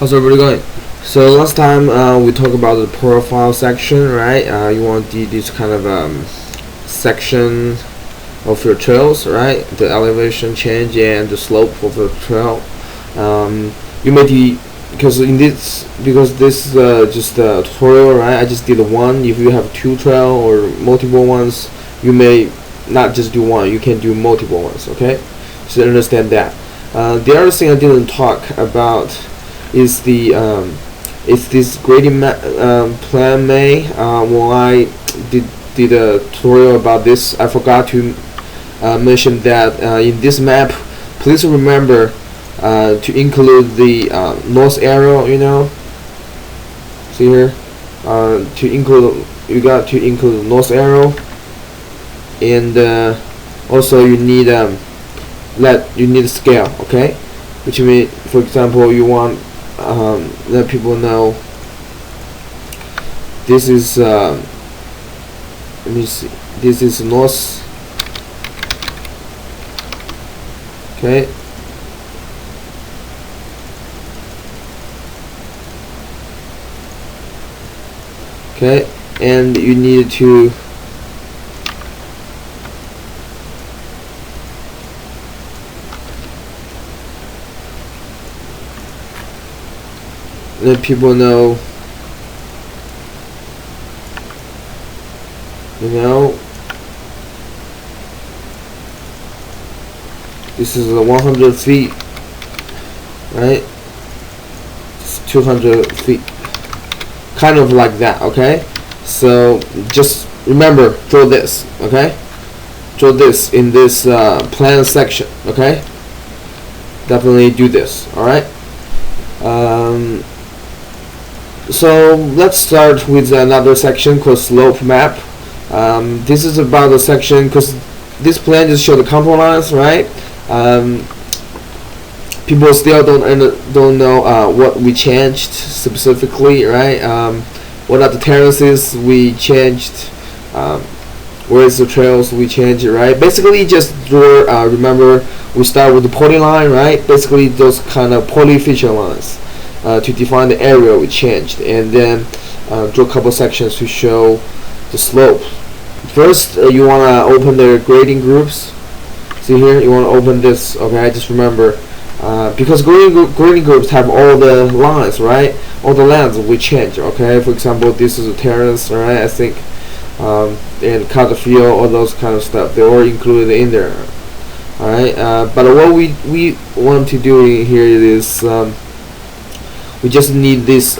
How's everybody going? So last time we talked about the profile section, right? You want this kind of section of your trails, right? The elevation change and the slope of the trail. You may because this is just a tutorial, right? I just did one. If you have two trail or multiple ones, you may not just do one. You can do multiple ones. Okay, so understand that. The other thing I didn't talk about is this grading plan May. When I did a tutorial about this, I forgot to mention that in this map, please remember to include the north arrow. See here, you got to include north arrow, and also you need scale, okay? Which means, for example, you want let people know this is let me see, this is north, okay? Okay, and you need to let people know, this is 100 feet, right? It's 200 feet, kind of like that, okay? So just remember, draw this, okay? Draw this in this plan section, okay? Definitely do this, alright? So let's start with another section called slope map. This is about the section because this plan just shows the contour lines, right? People still don't know what we changed specifically, right? What are the terraces we changed? Where is the trails we changed, right? Basically, just draw. Remember, we start with the polyline, right? Basically, those kind of poly feature lines. To define the area we changed, and then draw a couple sections to show the slope. First, you want to open the grading groups. See here, you want to open this, okay? Just remember, because grading groups have all the lines, right? All the lines we change, okay? For example, this is a terrace, right? I think, and cut the field, all those kind of stuff, they're all included in there. Alright, but what we want to do here is we just need this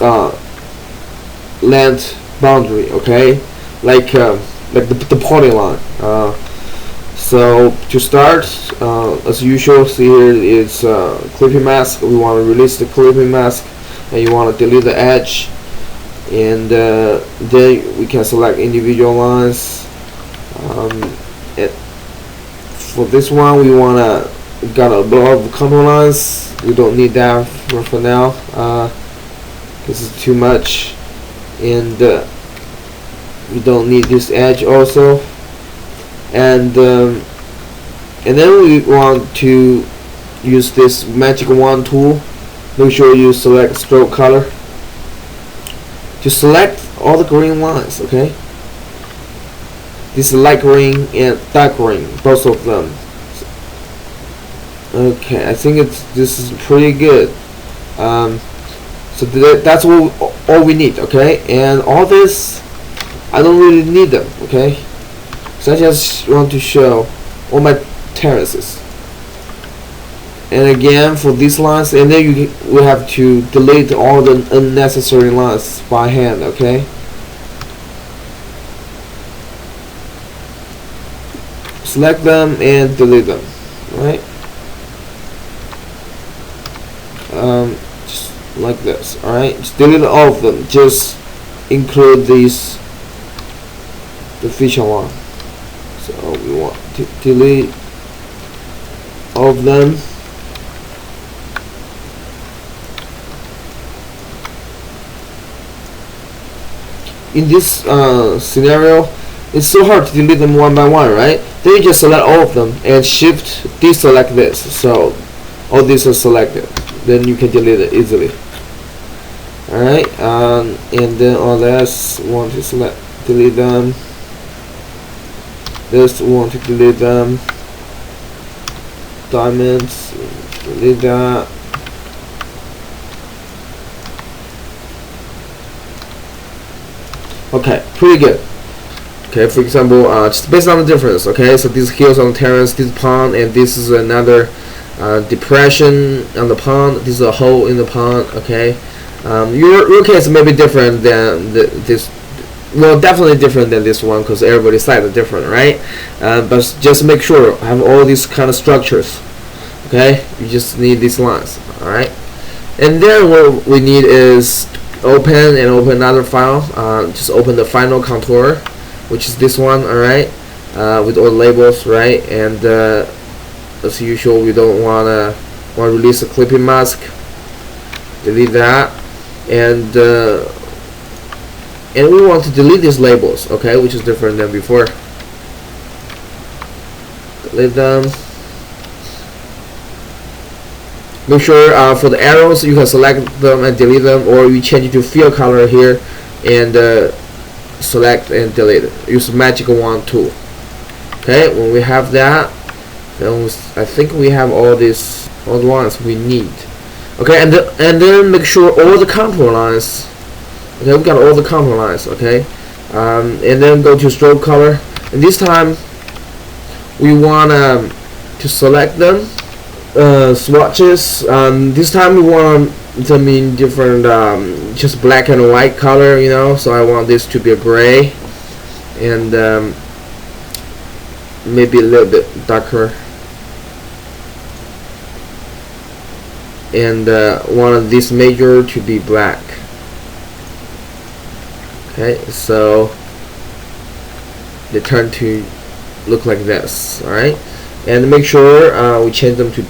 length boundary, okay? Like the polyline. So to start, as usual, see here it's clipping mask. We want to release the clipping mask, and you want to delete the edge, and then we can select individual lines. For this one, we got a lot of contour lines. We don't need that for now. This is too much, and we don't need this edge also. And then we want to use this magic wand tool. Make sure you select stroke color to select all the green lines, okay? This is light green and dark green, both of them. Okay, I think this is pretty good. So that's all we need, okay? And all this, I don't really need them, okay? So I just want to show all my terraces. And again, for these lines, and then we have to delete all the unnecessary lines by hand, okay? Select them and delete them, right? Just like this, alright? Just delete all of them. Just include the feature line. So we want to delete all of them. In this scenario, it's so hard to delete them one by one, right? Then you just select all of them and shift deselect this. So all these are selected. Then you can delete it easily. Alright, and then on this want to select delete them. This want to delete them. Diamonds, delete that. Okay, pretty good. Okay, for example, just based on the difference. Okay, so these hills on the terrace, this pond, and this is another depression on the pond. This is a hole in the pond. Okay, your case may be different than this. Well, definitely different than this one because everybody's side is different, right? But just make sure have all these kind of structures. Okay, you just need these lines. All right, and then what we need is open another file. Just open the final contour, which is this one. All right, with all the labels, right? And as usual, we don't want to release a clipping mask. Delete that, and we want to delete these labels, okay, which is different than before. Delete them. Make sure for the arrows you can select them and delete them, or you change it to fill color here and select and delete it. Use the magic wand tool. Okay, when we have that, then I think we have all the lines we need. Okay, and then make sure all the contour lines. Okay, we got all the contour lines. Okay, and then go to stroke color, and this time we want to select them. Swatches. This time we want them in different, just black and white color, you know. So I want this to be a gray, and maybe a little bit darker, and want this major to be black. Okay, so they turn to look like this. All right, and make sure we change them to.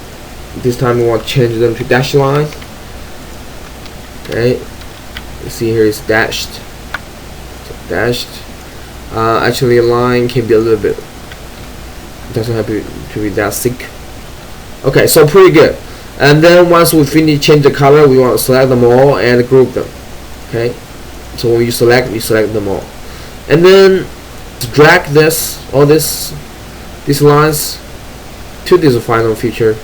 This time we want to change them to dashed line. Okay, you see here it's dashed. So dashed. Actually, a line can be a little bit. Doesn't have to be that thick. Okay, so pretty good. And then once we finish change the color, we want to select them all and group them. Okay, so when you select them all, and then drag all these lines to this final feature.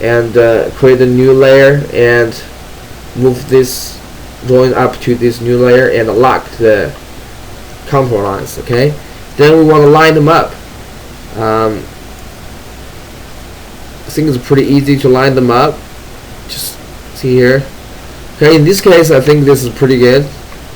And create a new layer and move this drawing up to this new layer and lock the contour lines. Okay, then we want to line them up. I think it's pretty easy to line them up. Just see here. Okay, in this case I think this is pretty good.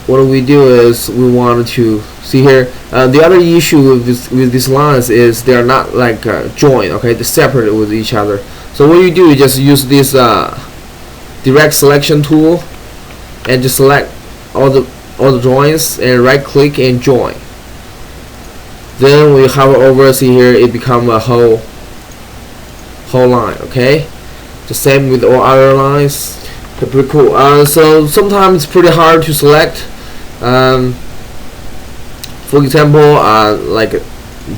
What we do is we want to see here. The other issue with these lines is they are not like joined. Okay, they're separate with each other. So what you do is just use this direct selection tool and just select all the joints and right click and join. Then we hover over, see here it become a whole line. Okay, the same with all other lines. Okay, pretty cool. So sometimes it's pretty hard to select. For example, like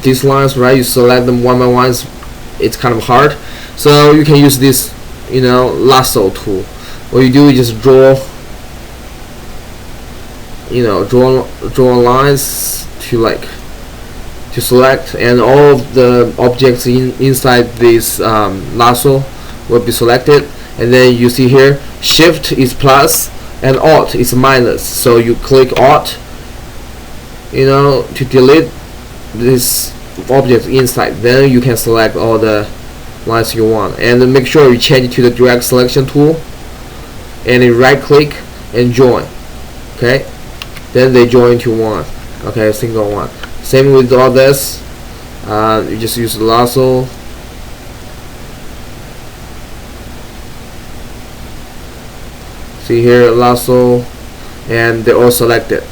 these lines, right? You select them one by one. It's kind of hard. So you can use this, you know, lasso tool. What you do is just draw lines to select, and all of the objects inside this lasso will be selected. And then you see here, Shift is plus and Alt is minus. So you click Alt, you know, to delete this object inside. Then you can select all the lines you want, and then make sure you change it to the direct selection tool and then right click and join. Okay, then they join to one. Okay, single one. Same with all this. You just use the lasso. See here, lasso, and they're all selected.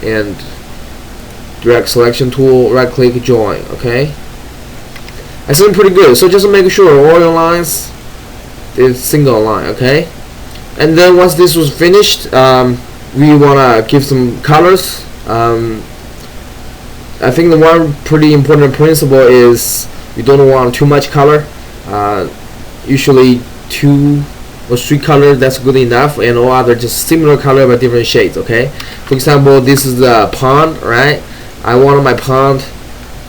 And direct selection tool, right click, join. Okay, I think pretty good. So just make sure all your lines is single line. Okay, and then once this was finished, we wanna give some colors. I think the one pretty important principle is you don't want too much color. Usually 2 or street color, that's good enough, and all other just similar color but different shades. Okay, for example, this is the pond, right? I want my pond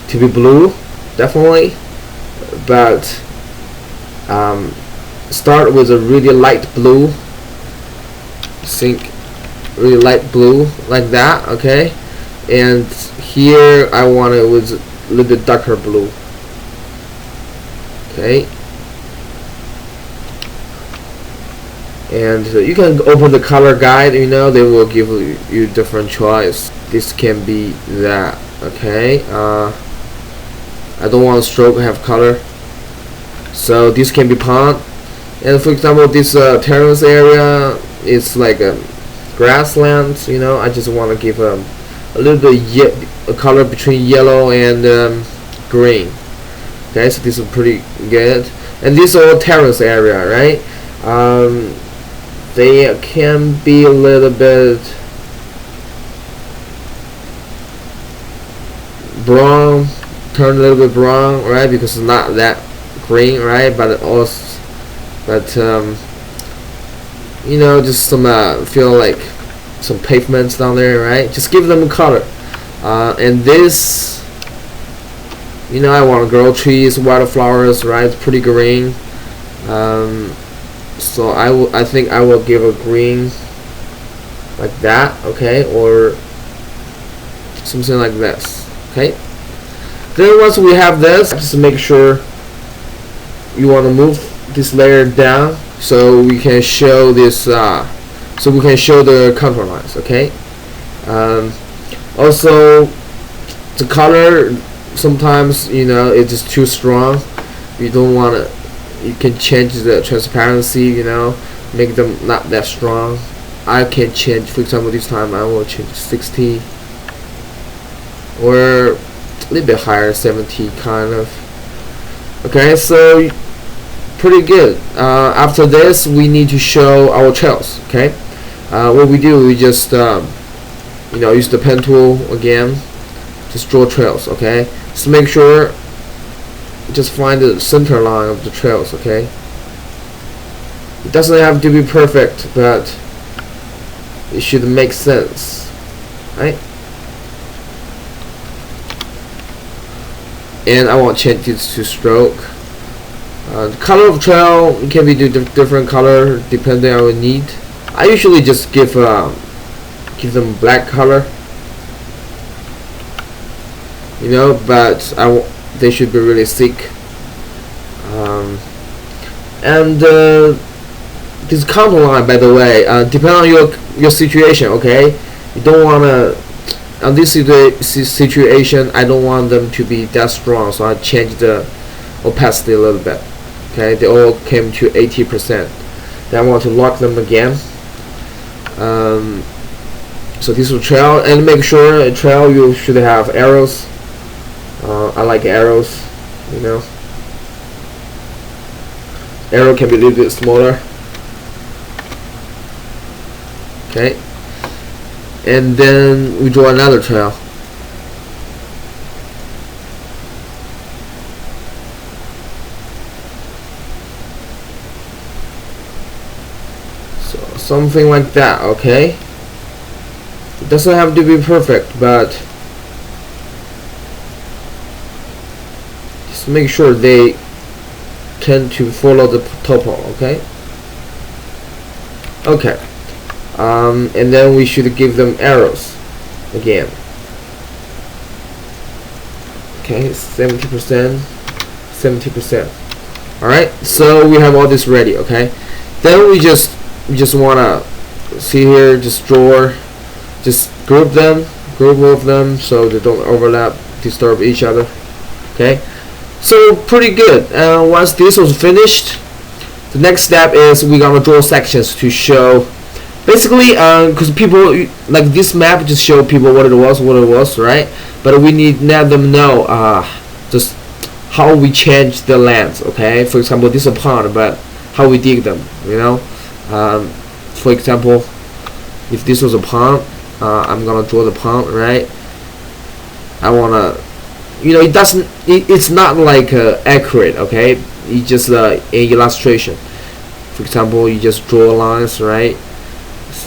to be blue, definitely, but start with a really light blue. Think really light blue like that. Okay, and here I want it with a little bit darker blue. Okay, and you can open the color guide, you know, they will give you different choice. This can be that. Okay, I don't want stroke to have color, so this can be pond. And for example, this terrace area is like a grassland, you know. I just want to give a little bit a color between yellow and green. Okay, so this is pretty good. And this all terrace area, right? They can be a little bit brown, turn a little bit brown, right? Because it's not that green, right? But it also, you know, just some feel like some pavements down there, right? Just give them a color. And this, you know, I want to grow trees, wildflowers, right? It's pretty green. So I think I will give a green like that, okay, or something like this. Okay. Then once we have this, just make sure you want to move this layer down so we can show this. So we can show the contour lines. Okay. Also, the color sometimes, you know, it's just too strong. You don't want to. You can change the transparency, you know, make them not that strong. I can change, for example, this time I will change 60 or a little bit higher, 70 kind of. Okay, so pretty good. After this, we need to show our trails. Okay, what we do, we just you know, use the pen tool again, just draw trails. Okay, just make sure, just find the center line of the trails. Okay, it doesn't have to be perfect, but it should make sense, right? And I want to change this to stroke. The color of trail can be different color depending on your need. I usually just give them black color, you know, but they should be really thick. And this contour line, by the way, depending on your situation. Okay, you don't want to. On this situation, I don't want them to be that strong, so I change the opacity a little bit. Okay, they all came to 80%. Then I want to lock them again. So this is trail, and make sure a trail you should have arrows. I like arrows, you know. Arrow can be a little bit smaller. Okay, and then we draw another trail. So something like that. Okay, it doesn't have to be perfect, but just make sure they tend to follow the topo. Okay. Okay. And then we should give them arrows again. Okay, 70%, 70%. All right. So we have all this ready. Okay. Then we just wanna see here. Just draw. Just group of them so they don't overlap, disturb each other. Okay. So pretty good. Once this was finished, the next step is we're gonna draw sections to show. Basically, because people like this map just show people what it was, right? But we need to let them know just how we change the lands. Okay, for example, this is a pond, but how we dig them, you know. For example, if this was a pond, I'm gonna draw the pond, right? I wanna, you know, it's not like accurate. Okay, it's just an illustration. For example, you just draw lines, right?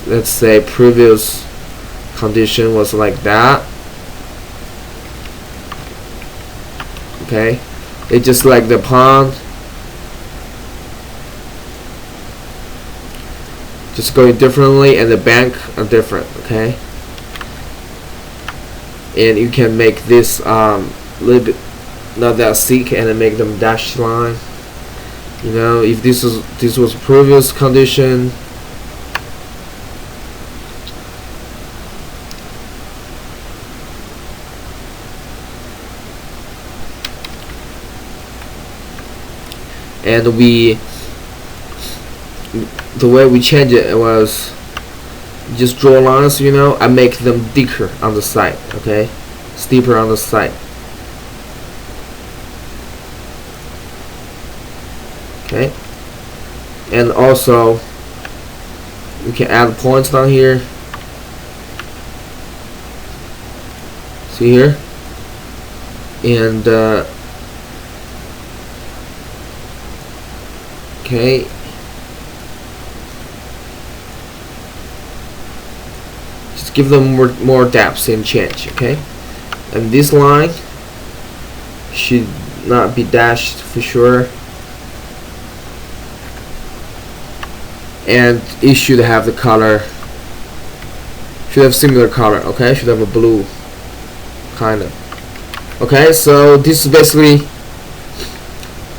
Let's say previous condition was like that. Okay, it's just like the pond, just going differently, and the bank are different. Okay, and you can make this little bit not that thick and then make them dashed line. You know, if this was previous condition, and the way we change it was just draw lines, you know, I make them thicker on the side, okay, steeper on the side. Okay, and also we can add points down here. See here, and okay, just give them more depth and change. Okay, and this line should not be dashed for sure. And it should have the color, should have similar color. Okay, should have a blue kind of. Okay, so this is basically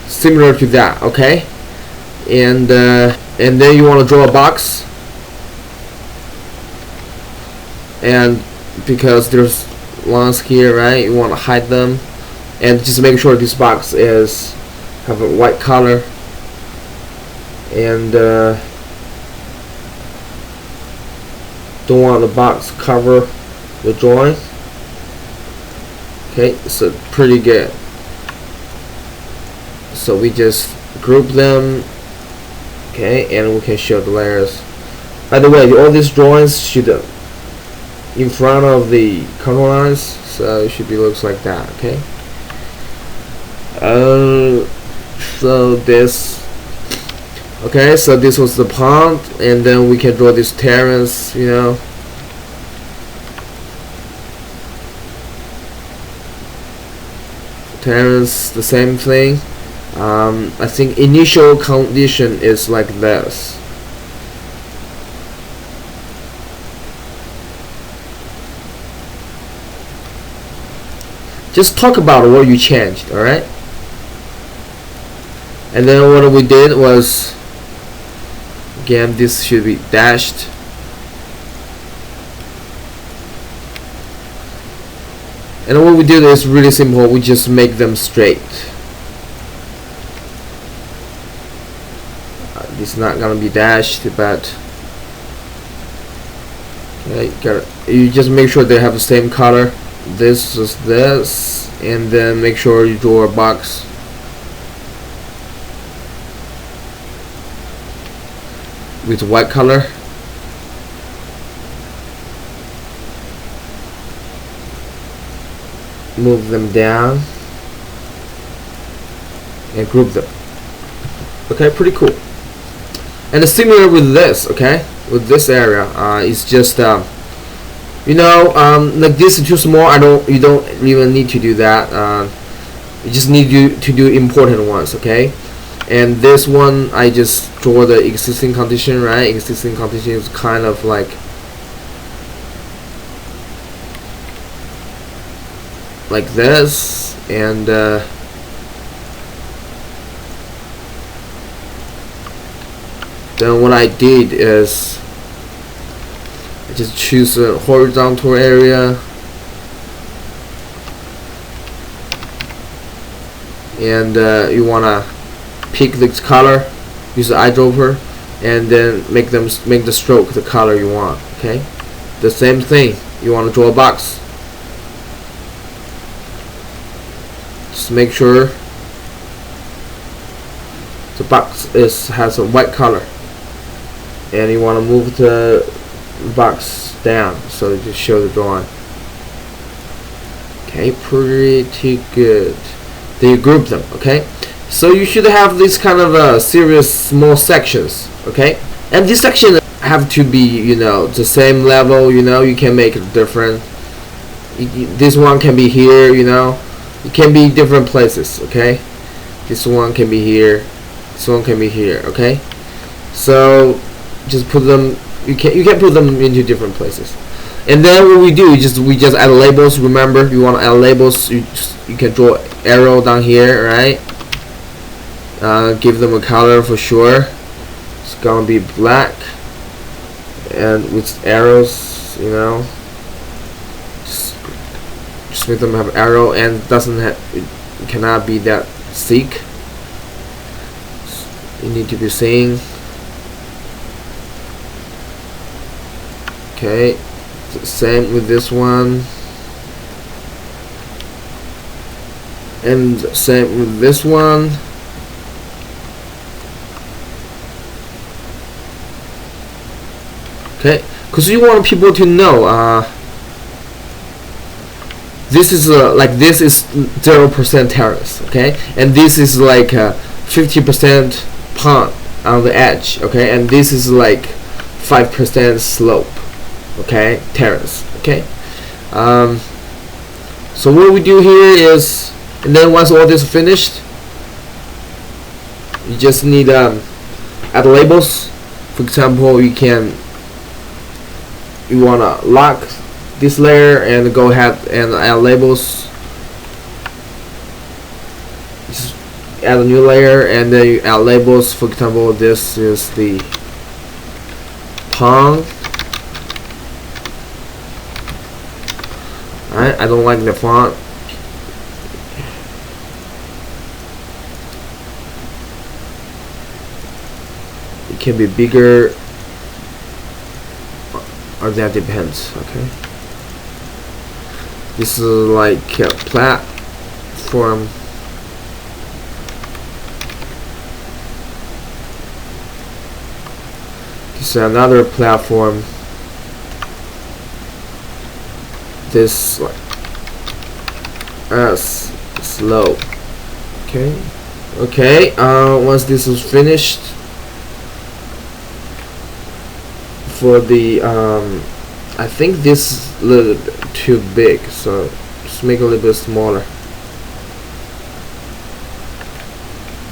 similar to that. Okay, and then you want to draw a box, and because there's lines here, right, you want to hide them, and just make sure this box is have a white color, and don't want the box cover the drawing. Okay, so pretty good. So we just group them, okay, and we can show the layers. By the way, all these drawings should in front of the color lines, so it should be looks like that. Okay. So this. Okay, so this was the pond, and then we can draw this terrace, you know. Terrace, the same thing. I think initial condition is like this. Just talk about what you changed, alright? And then what we did was, again, this should be dashed. And what we did is really simple. We just make them straight. This is not gonna be dashed, but okay, you just make sure they have the same color. This is this, and then make sure you draw a box. With white color. Move them down and group them. Okay, pretty cool. And it's similar with this, okay, with this area. It's just you know, like this is too small. You don't even need to do that. You just need to do important ones, okay. And this one, I just draw the existing condition, right? Existing condition is kind of like this, and then what I did is I just choose a horizontal area, and you wanna pick the color, use the eyedropper, and then make the stroke the color you want. Okay, the same thing. You want to draw a box. Just make sure the box has a white color, and you want to move the box down so to show the drawing. Okay, pretty good. Then you group them. Okay, So you should have this kind of serious small sections, okay? And this section have to be, you know, the same level. You know, you can make it different. This one can be here, you know. It can be different places, okay? This one can be here. This one can be here, okay? So just put them. You can put them into different places. And then what we do, we just add labels. Remember, you want to add labels. You can draw arrow down here, right? Give them a color for sure. It's gonna be black, and with arrows, you know. Just make them have arrow, and it cannot be that thick. You need to be seeing. Okay, same with this one, and same with this one. Okay, because you want people to know this is like this is 0% terrace, okay, and this is like 50% pond on the edge, okay, and this is like 5% slope, okay, terrace, okay. So what we do here is, and then once all this is finished, you just need add labels. For example, you wanna lock this layer and go ahead and add labels. Just add a new layer and then you add labels. For example, this is the pond. Alright, I don't like the font. It can be bigger, or that depends. Okay. This is like a platform. This is another platform. This like slope. Okay. Okay. Once this is finished, for the I think this is a little bit too big, so just make it a little bit smaller.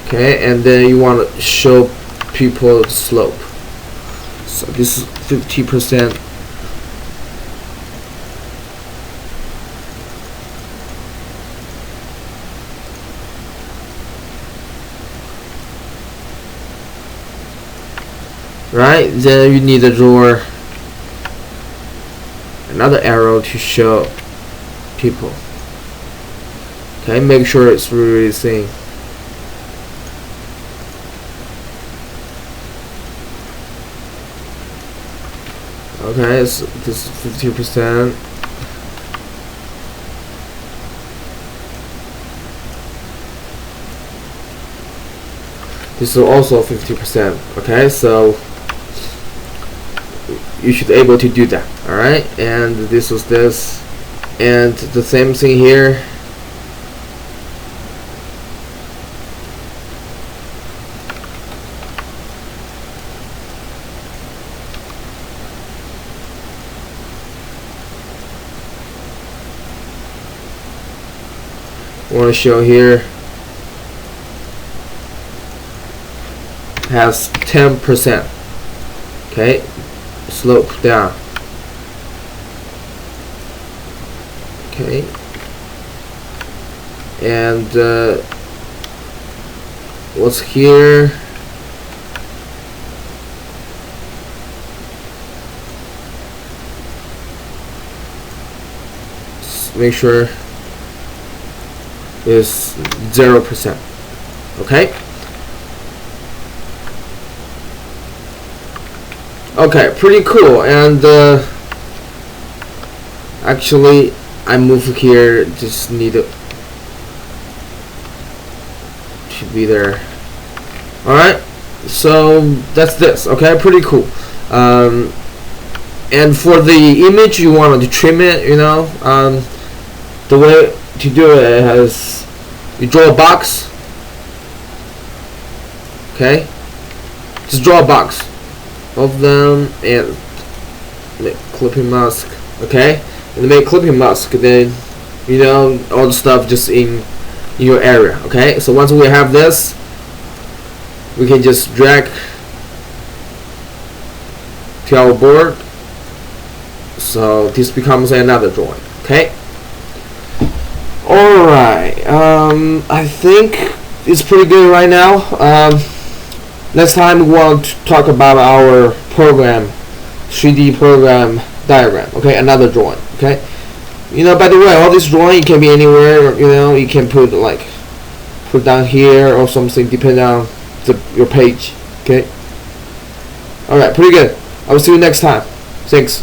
Okay, and then you want to show people the slope. So this is 50%. Right, then you need to draw another arrow to show people. Okay, make sure it's really seen. Okay, so this is 50%. This is also 50%. Okay, so you should be able to do that. Alright, and this was this, and the same thing here. I want to show here has 10%. Okay, slope down. Okay, and what's here? Just make sure is 0%. Okay. Okay, pretty cool. And actually, I move here. Just need to be there. All right. So that's this. Okay, pretty cool. And for the image, you want to trim it. You know, the way to do it is you draw a box, Okay, just draw a box of them and make clipping mask. Okay, and make clipping mask, then you know all the stuff just in your area. Okay, so once we have this, we can just drag to our board, so this becomes another drawing. Okay, alright, I think it's pretty good right now. Next time we want to talk about our program, 3D program diagram. Okay, another drawing. Okay, you know, by the way, all this drawing can be anywhere. You know, you can put down here or something, depending on your page. Okay, alright, pretty good. I will see you next time. Thanks.